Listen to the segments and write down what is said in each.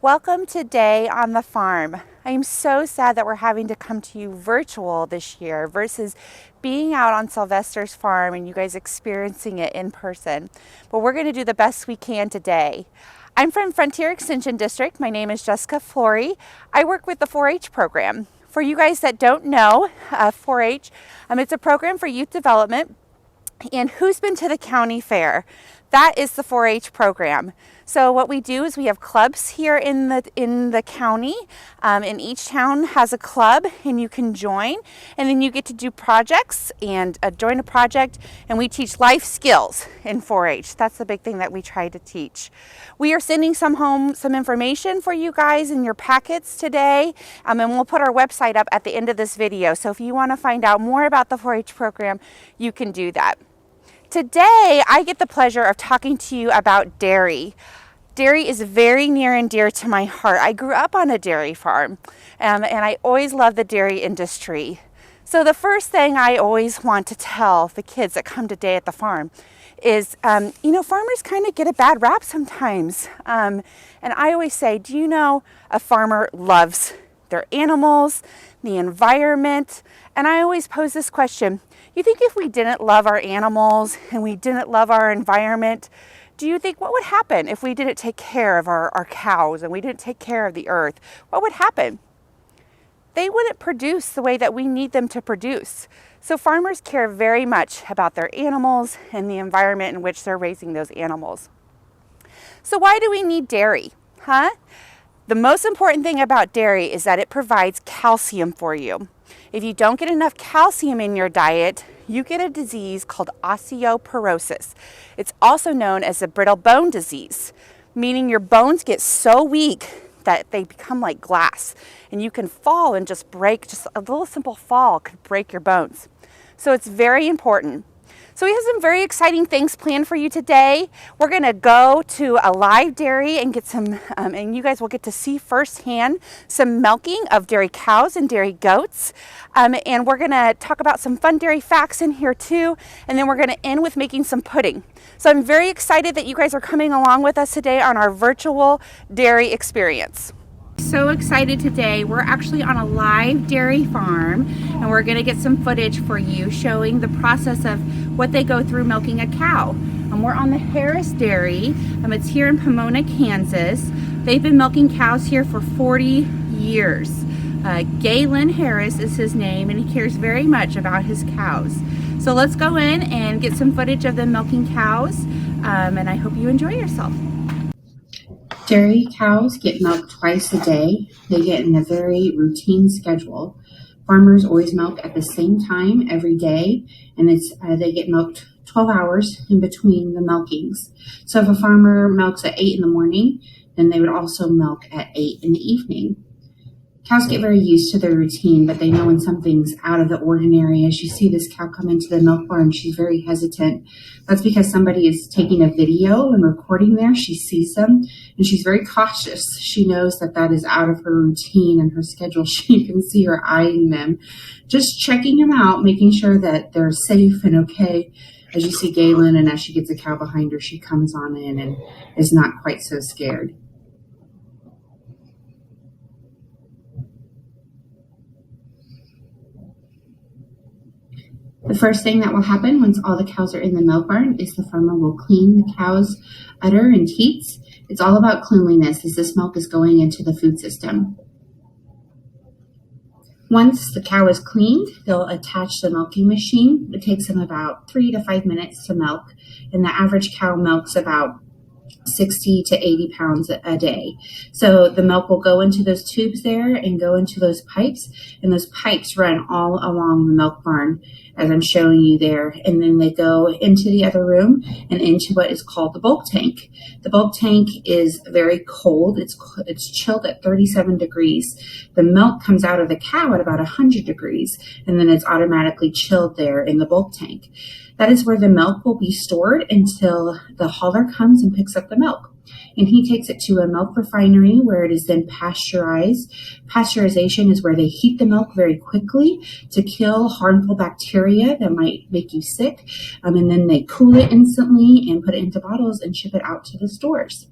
Welcome to Day on the Farm. I am so sad that we're having to come to you virtual this year versus being out on Sylvester's farm and you guys experiencing it in person. But we're going to do the best we can today. I'm from Frontier Extension District. My name is Jessica Flory. I work with the 4-H program. For you guys that don't know, 4-H, it's a program for youth development. And who's been to the county fair? That is the 4-H program. So what we do is we have clubs here in the county, and each town has a club, and you can join, and then you get to do projects and join a project, and we teach life skills in 4-H. That's the big thing that we try to teach. We are sending some information for you guys in your packets today, and we'll put our website up at the end of this video. So if you want to find out more about the 4-H program, you can do that. Today, I get the pleasure of talking to you about dairy. Dairy is very near and dear to my heart. I grew up on a dairy farm, and I always loved the dairy industry. So the first thing I always want to tell the kids that come today at the farm is, farmers kind of get a bad rap sometimes. And I always say, do you know a farmer loves their animals, the environment? And I always pose this question. You think if we didn't love our animals and we didn't love our environment, do you think what would happen if we didn't take care of our cows and we didn't take care of the earth? What would happen? They wouldn't produce the way that we need them to produce. So farmers care very much about their animals and the environment in which they're raising those animals. So why do we need dairy? The most important thing about dairy is that it provides calcium for you. If you don't get enough calcium in your diet, you get a disease called osteoporosis. It's also known as a brittle bone disease, meaning your bones get so weak that they become like glass, and you can fall and just break. Just a little simple fall could break your bones. So it's very important. So we have some very exciting things planned for you today. We're gonna go to a live dairy and get some, and you guys will get to see firsthand some milking of dairy cows and dairy goats. And we're gonna talk about some fun dairy facts in here too. And then we're gonna end with making some pudding. So I'm very excited that you guys are coming along with us today on our virtual dairy experience. So excited today. We're actually on a live dairy farm, and we're going to get some footage for you showing the process of what they go through milking a cow. We're on the Harris Dairy. It's here in Pomona, Kansas. They've been milking cows here for 40 years. Galen Harris is his name, and he cares very much about his cows. So let's go in and get some footage of them milking cows, and I hope you enjoy yourself. Dairy cows get milked twice a day. They get in a very routine schedule. Farmers always milk at the same time every day, and they get milked 12 hours in between the milkings. So if a farmer milks at 8 in the morning, then they would also milk at 8 in the evening. Cows get very used to their routine, but they know when something's out of the ordinary. As you see this cow come into the milk barn, she's very hesitant. That's because somebody is taking a video and recording there. She sees them, and she's very cautious. She knows that that is out of her routine and her schedule. You can see her eyeing them, just checking them out, making sure that they're safe and okay. As you see Galen, and as she gets a cow behind her, she comes on in and is not quite so scared. The first thing that will happen once all the cows are in the milk barn is the farmer will clean the cow's udder and teats. It's all about cleanliness as this milk is going into the food system. Once the cow is cleaned, they'll attach the milking machine. It takes them about 3 to 5 minutes to milk, and the average cow milks about 60 to 80 pounds a day. So the milk will go into those tubes there and go into those pipes, and those pipes run all along the milk barn as I'm showing you there. And then they go into the other room and into what is called the bulk tank. The bulk tank is very cold. It's chilled at 37 degrees. The milk comes out of the cow at about 100 degrees, and then it's automatically chilled there in the bulk tank. That is where the milk will be stored until the hauler comes and picks up the milk. And he takes it to a milk refinery where it is then pasteurized. Pasteurization is where they heat the milk very quickly to kill harmful bacteria that might make you sick. And then they cool it instantly and put it into bottles and ship it out to the stores.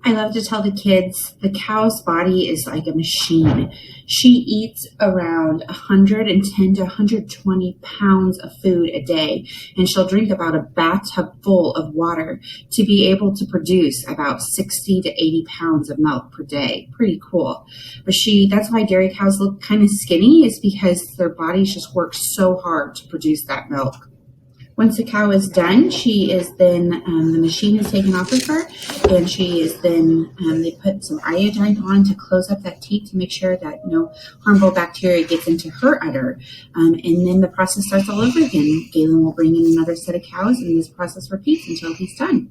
I love to tell the kids the cow's body is like a machine. She eats around 110 to 120 pounds of food a day, and she'll drink about a bathtub full of water to be able to produce about 60 to 80 pounds of milk per day. Pretty cool. But that's why dairy cows look kind of skinny, is because their bodies just work so hard to produce that milk. Once the cow is done, she is then, the machine is taken off of her, and she is then, they put some iodine on to close up that teat to make sure that no harmful bacteria gets into her udder. And then the process starts all over again. Galen will bring in another set of cows, and this process repeats until he's done.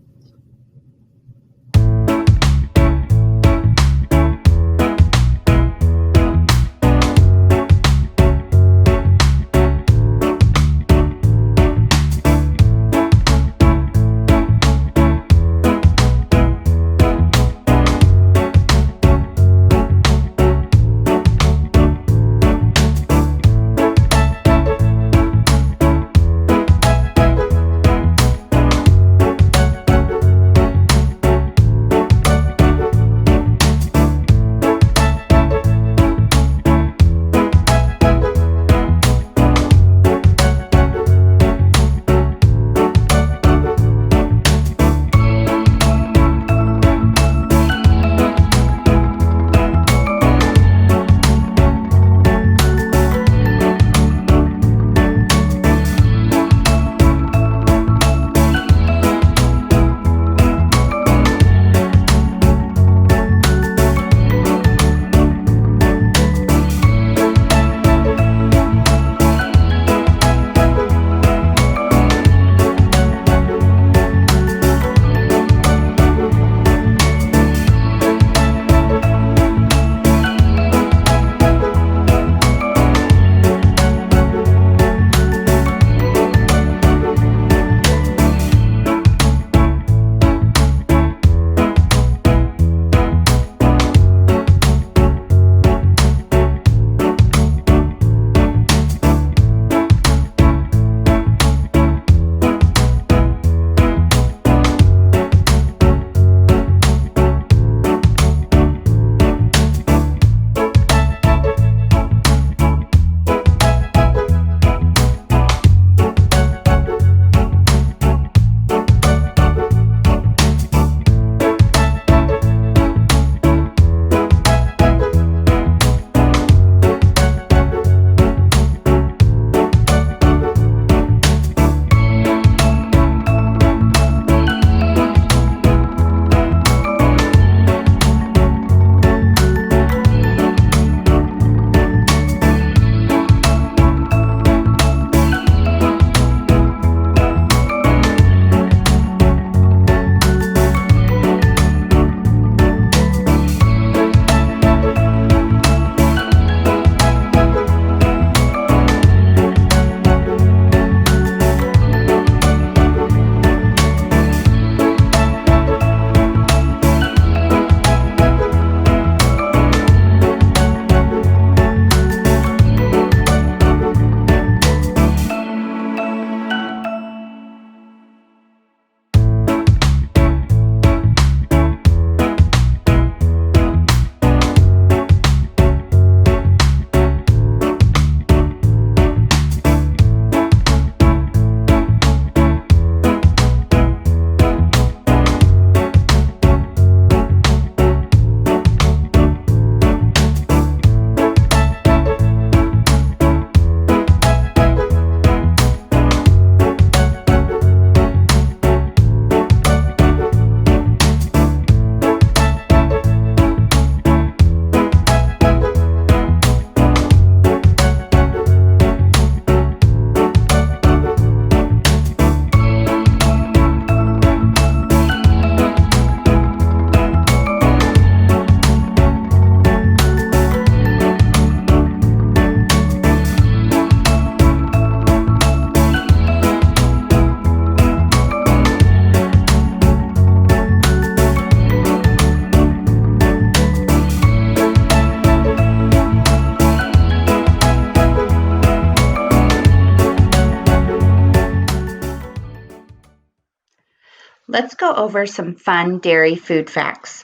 Let's go over some fun dairy food facts.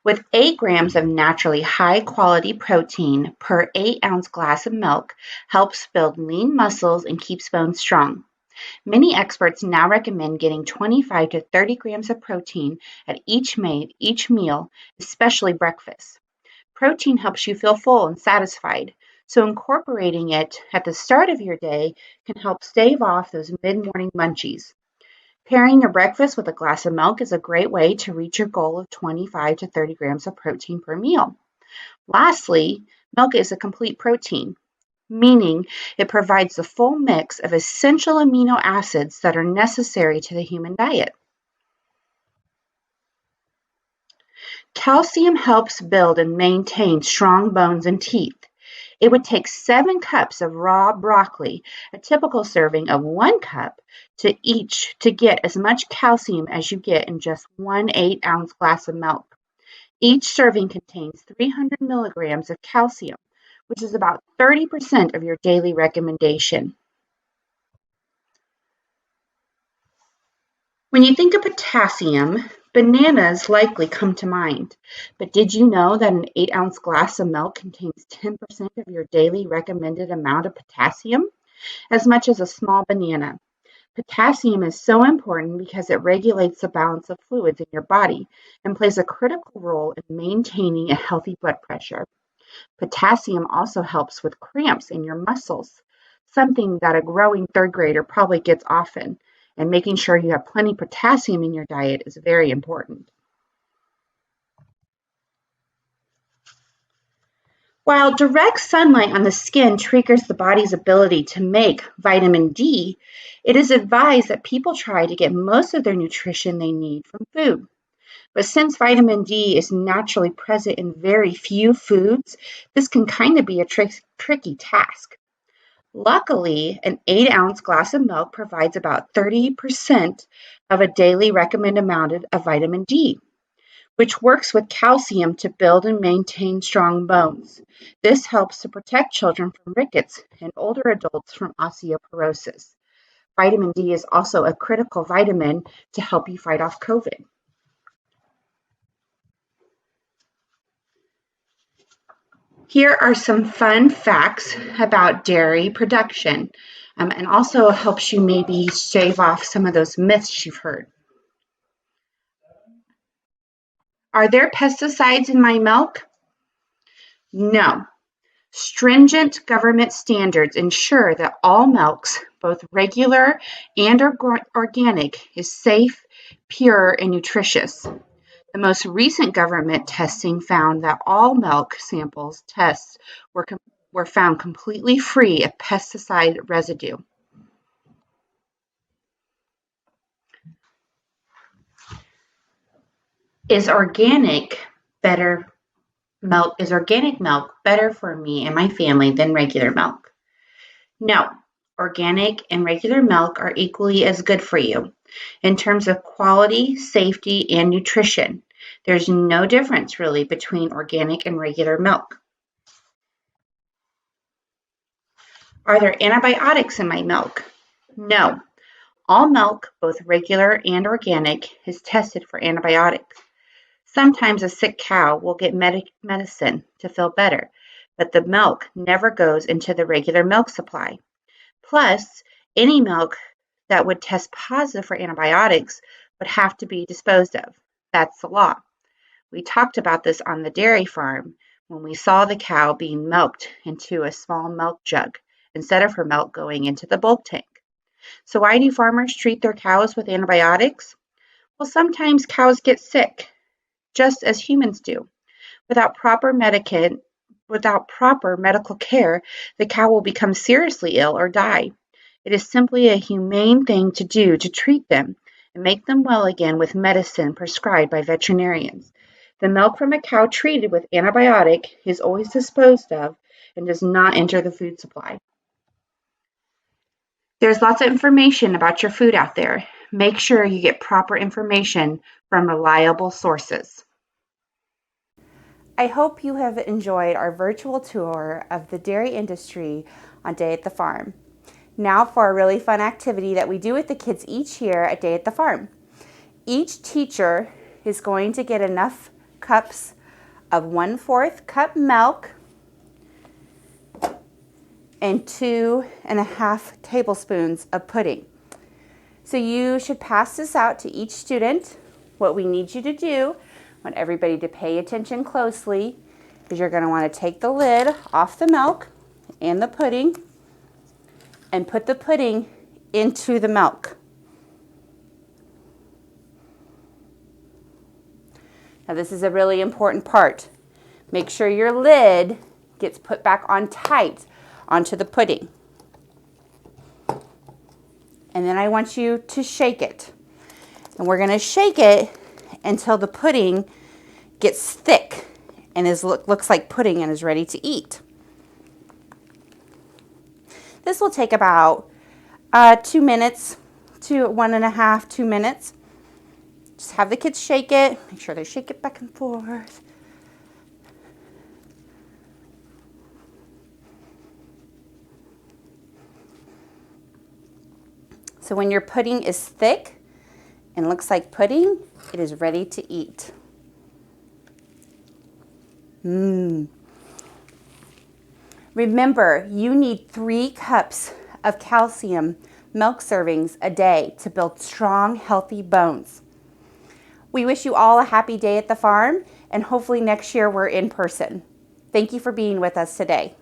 With 8 grams of naturally high-quality protein per 8-ounce glass of milk helps build lean muscles and keeps bones strong. Many experts now recommend getting 25 to 30 grams of protein at each meal, especially breakfast. Protein helps you feel full and satisfied, so incorporating it at the start of your day can help stave off those mid-morning munchies. Pairing your breakfast with a glass of milk is a great way to reach your goal of 25 to 30 grams of protein per meal. Lastly, milk is a complete protein, meaning it provides the full mix of essential amino acids that are necessary to the human diet. Calcium helps build and maintain strong bones and teeth. It would take 7 cups of raw broccoli, a typical serving of 1 cup, to get as much calcium as you get in just one 8-ounce glass of milk. Each serving contains 300 milligrams of calcium, which is about 30% of your daily recommendation. When you think of potassium, bananas likely come to mind. But did you know that an 8-ounce glass of milk contains 10% of your daily recommended amount of potassium? As much as a small banana. Potassium is so important because it regulates the balance of fluids in your body and plays a critical role in maintaining a healthy blood pressure. Potassium also helps with cramps in your muscles, something that a growing third grader probably gets often, and making sure you have plenty of potassium in your diet is very important. While direct sunlight on the skin triggers the body's ability to make vitamin D, it is advised that people try to get most of their nutrition they need from food. But since vitamin D is naturally present in very few foods, this can kind of be a tricky task. Luckily, an 8-ounce glass of milk provides about 30% of a daily recommended amount of vitamin D, which works with calcium to build and maintain strong bones. This helps to protect children from rickets and older adults from osteoporosis. Vitamin D is also a critical vitamin to help you fight off COVID. Here are some fun facts about dairy production, and also helps you maybe shave off some of those myths you've heard. Are there pesticides in my milk? No. Stringent government standards ensure that all milks, both regular and organic, is safe, pure, and nutritious. The most recent government testing found that all milk samples tests were found completely free of pesticide residue. Is organic milk better for me and my family than regular milk? No. Organic and regular milk are equally as good for you. In terms of quality, safety, and nutrition, there's no difference really between organic and regular milk. Are there antibiotics in my milk? No. All milk, both regular and organic, is tested for antibiotics. Sometimes a sick cow will get medicine to feel better, but the milk never goes into the regular milk supply. Plus, any milk that would test positive for antibiotics would have to be disposed of. That's the law. We talked about this on the dairy farm when we saw the cow being milked into a small milk jug instead of her milk going into the bulk tank. So why do farmers treat their cows with antibiotics? Well, sometimes cows get sick, just as humans do. Without proper medical care, the cow will become seriously ill or die. It is simply a humane thing to do to treat them and make them well again with medicine prescribed by veterinarians. The milk from a cow treated with antibiotic is always disposed of and does not enter the food supply. There's lots of information about your food out there. Make sure you get proper information from reliable sources. I hope you have enjoyed our virtual tour of the dairy industry on Day at the Farm. Now for a really fun activity that we do with the kids each year at Day at the Farm. Each teacher is going to get enough cups of 1/4 cup milk and 2.5 tablespoons of pudding. So you should pass this out to each student. What we need you to do, I want everybody to pay attention closely, is you're going to want to take the lid off the milk and the pudding and put the pudding into the milk. Now this is a really important part. Make sure your lid gets put back on tight onto the pudding. And then I want you to shake it. And we're going to shake it until the pudding gets thick and looks like pudding and is ready to eat. This will take about 2 minutes to 1.5, 2 minutes. Just have the kids shake it. Make sure they shake it back and forth. So when your pudding is thick and looks like pudding, it is ready to eat. Remember, you need 3 cups of calcium milk servings a day to build strong, healthy bones. We wish you all a happy day at the farm, and hopefully next year we're in person. Thank you for being with us today.